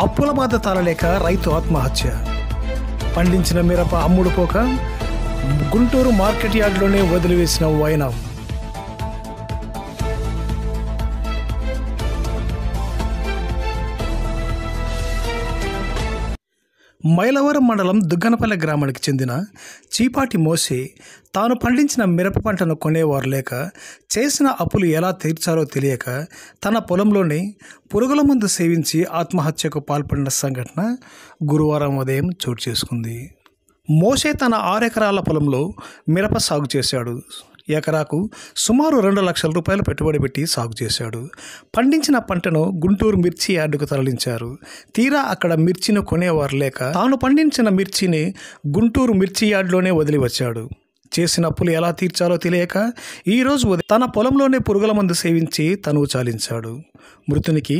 అప్పుల బాధ తాళలేక రైతు ఆత్మహత్య. పండించిన మిరప అమ్ముడు పోక గుంటూరు మార్కెట్ యార్డ్లోనే వదిలివేసిన వైనం. మైలవరం మండలం దుగ్గనపల్లె గ్రామానికి చెందిన చీపాటి మోసే తాను పండించిన మిరప పంటను కొనేవారు లేక చేసిన అప్పులు ఎలా తీర్చాలో తెలియక తన పొలంలోనే పురుగుల మందు సేవించి ఆత్మహత్యకు పాల్పడిన సంఘటన గురువారం ఉదయం చోటు చేసుకుంది. మోసే తన 6 ఎకరాల పొలంలో మిరప సాగు చేశాడు. ఎకరాకు సుమారు 2 లక్షల రూపాయలు పెట్టుబడి పెట్టి సాగు చేశాడు. పండించిన పంటను గుంటూరు మిర్చి యార్డుకు తరలించారు. తీరా అక్కడ మిర్చిని కొనేవారు లేక తాను పండించిన మిర్చిని గుంటూరు మిర్చి యార్డులోనే వదిలి వచ్చాడు. చేసిన అప్పులు ఎలా తీర్చాలో తెలియక ఈరోజు తన పొలంలోనే పురుగుల మందు సేవించి తనువు చాలించాడు. మృతునికి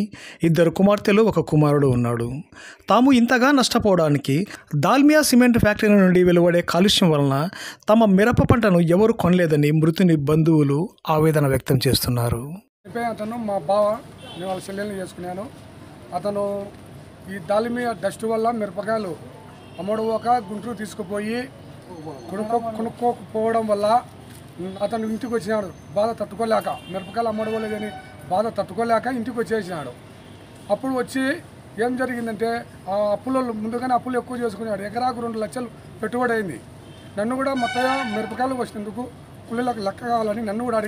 2 కుమార్తెలు 1 కుమారుడు ఉన్నాడు. తాము ఇంతగా నష్టపోవడానికి దాల్మియా సిమెంట్ ఫ్యాక్టరీ నుండి వెలువడే కాలుష్యం వలన తమ మిరప పంటను ఎవరు కొనలేదని మృతుని బంధువులు ఆవేదన వ్యక్తం చేస్తున్నారు. అతను మా బావ, నేను వాళ్ళ చెల్లెల్ని చేసుకున్నాను. అతను ఈ దాల్మియా డస్ట్ వల్ల మిరపకాయలు అమ్మడుపోక గుంటూరు తీసుకుపోయి కొనుక్కోకపోవడం వల్ల అతను ఇంటికి వచ్చినాడు. బాధ తట్టుకోలేక, మిరపకాయలు అమ్మడవలేదని బాధ తట్టుకోలేక ఇంటికి వచ్చేసినాడు. అప్పుడు వచ్చి ఏం జరిగిందంటే ఆ అప్పులలో ముందుగానే అప్పులు ఎక్కువ చేసుకున్నాడు. ఎకరాకు 2 లక్షలు పెట్టుబడి అయింది. నన్ను కూడా మొత్తం మిరపకాయలు వచ్చినందుకు కూలీలకు లెక్క కావాలని నన్ను కూడా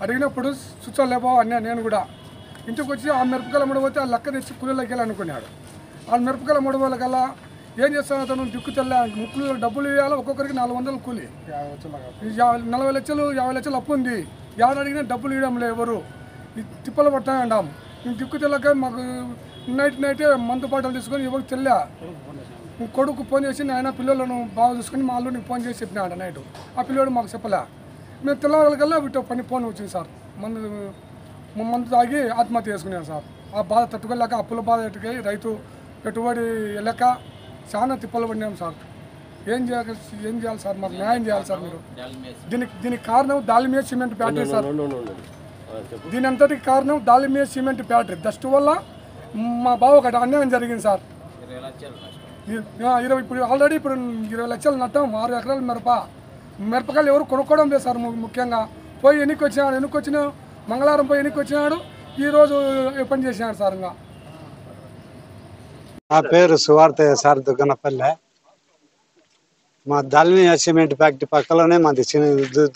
అడిగినప్పుడు స్విచ్ లేపో అన్నా. నేను కూడా ఇంటికి వచ్చి ఆ మిరపకాయలు అమ్మడపోతే ఆ లెక్క తెచ్చి కూలీలకు వెళ్ళాలనుకున్నాడు. ఆ మిరపకాయలు అమ్మడపోల కల్లా ఏం చేస్తాను, అతను దిక్కు తెల్ల ముక్కులు డబ్బులు ఇవ్వాలి. ఒక్కొక్కరికి 400 కూలి, 40 లక్షలు 50 లక్షలు అప్పు ఉంది. ఎవరు అడిగినా డబ్బులు ఇవ్వడం లేదు. ఎవరు తిప్పలు పడతాయంటాం. నేను దిక్కు తెల్లక మాకు నైటే మందు పాటలు తీసుకొని ఎవరు తెల్ల కొడుకు ఫోన్ చేసి ఆయన పిల్లలను బాగా చూసుకొని మా అల్లుడికి ఫోన్ చేసి చెప్పినాడు నైట్. ఆ పిల్లడు మాకు చెప్పలే. మేము తెల్లవాళ్ళకల్లా వీటి పని ఫోన్ వచ్చింది సార్. మందు తాగి ఆత్మహత్య చేసుకున్నాను సార్. ఆ బాధ తట్టుకోలేక అప్పుల బాధ ఎట్టుకై రైతు పెట్టుబడి వెళ్ళక చాలా తిప్పలు పడినాం సార్. ఏం చేయాలి సార్, మాకు న్యాయం చేయాలి సార్ మీరు. దీనికి కారణం దాల్మియా సిమెంట్ ఫ్యాక్టరీ సార్. దీని అంతటికి కారణం దాల్మియా సిమెంట్ ఫ్యాక్టరీ డస్ట్ వల్ల మా బావ ఒకటి అన్యాయం జరిగింది సార్. ఇప్పుడు ఆల్రెడీ 20 లక్షలు నట్టం. 6 ఎకరాల మిరపకాయలు ఎవరు కొనుక్కోవడం లేదు సార్. ముఖ్యంగా పోయి ఎన్నిక వచ్చిన మంగళవారం పోయి ఎన్నిక వచ్చినాడు. ఈరోజు పని చేసినాడు సార్. ఇంకా నా పేరు సువార్తయ్య సార్, దుగ్గనపల్లె. మా దాల్మియా సిమెంట్ ఫ్యాక్టరీ పక్కలోనే మాది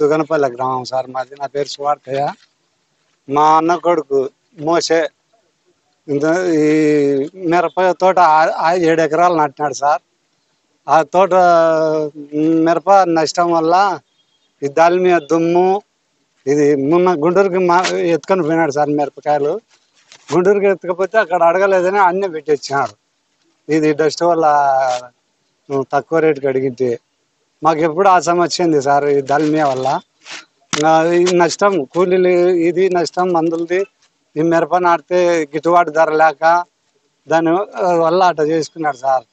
దుగ్గనపల్లె గ్రామం సార్ మాది. నా పేరు సువార్తయ్య. మా అన్న కొడుకు మోసే ఈ మిరప తోట 7 ఎకరాలు నాటినాడు సార్. ఆ తోట మిరప నష్టం వల్ల ఈ దాల్మియా దుమ్ము ఇది మొన్న గుంటూరుకి ఎత్తుకొని పోయినాడు సార్. మిరపకాయలు గుంటూరుకి ఎత్తుకపోతే అక్కడ అడగలేదని అన్నీ పెట్టించినాడు. ఇది డస్ట్ వల్ల తక్కువ రేటుకి అడిగితే మాకు ఎప్పుడు ఆ సమస్య ఉంది సార్. ఈ దాల్మియా వల్ల నష్టం, కూలీలు ఇది నష్టం, మందులది. ఈ మిరప నాటితే గిట్టుబాటు ధర లేక దాని వల్ల అట్లా చేసుకున్నాడు సార్.